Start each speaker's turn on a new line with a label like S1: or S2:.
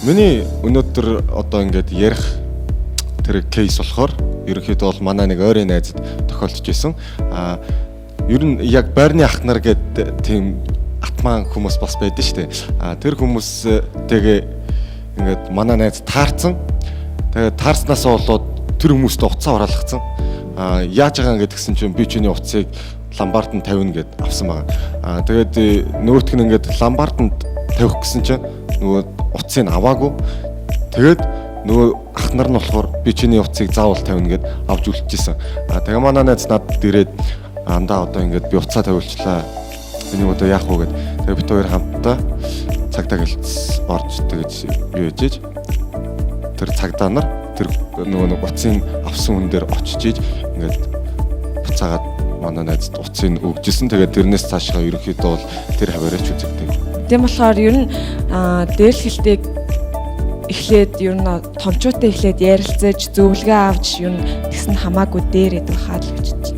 S1: Миний өнөөдөр одоо ингээд ярих тэр кейс болохоор ерөнхийдөө бол манай нэг ойрын найзад тохиолдож исэн. Ер нь яг байрны ах нар гэдэг тийм атман хүмүүс бас байдаг шүү дээ. Тэр хүмүүстэйгээ ингээд манай найз таарсан. Тэгээд таарснасаа болоод тэр хүмүүст уцаа хураалгацсан. Яаж байгаа гэдгсэн чинь би чиний уцыг ламбард нь тавина гэд авсан байгаа. Тэгээд нөгөөх нь ингээд ламбард нь тавих гэсэн чинь нөгөө уцыг аваагүй. Тэгээд нөгөө ах нар нь болохоор би чиний уцыг заавал тавина гэд авч үлдчихсэн. Тэгээ манай найз надад ирээд андаа одоо ингээд би уцаа тавиулчлаа. Энийг одоо яах вэ гэд. Тэгээ бид хоёр хамтдаа цагдаа гэлц орж тэгэж юу ээжээж тэр цагдаа нар тэр нөгөө уцын авсан хүн дээр очиж ингээд буцаагаад манай найзд уцыг өгчсэн. Тэгээд тэрнээс цаашгаа ерөнхийдөө бол тэр хаваараач үзэгдэг.
S2: Тийм болохоор ер нь дээрлэлтийг эхлээд ер нь томчуутай эхлээд ярилцаж зөвлөгөө авч ер нь тэгсэн хамаагүй дээр идэх хаа л гэж бодчих.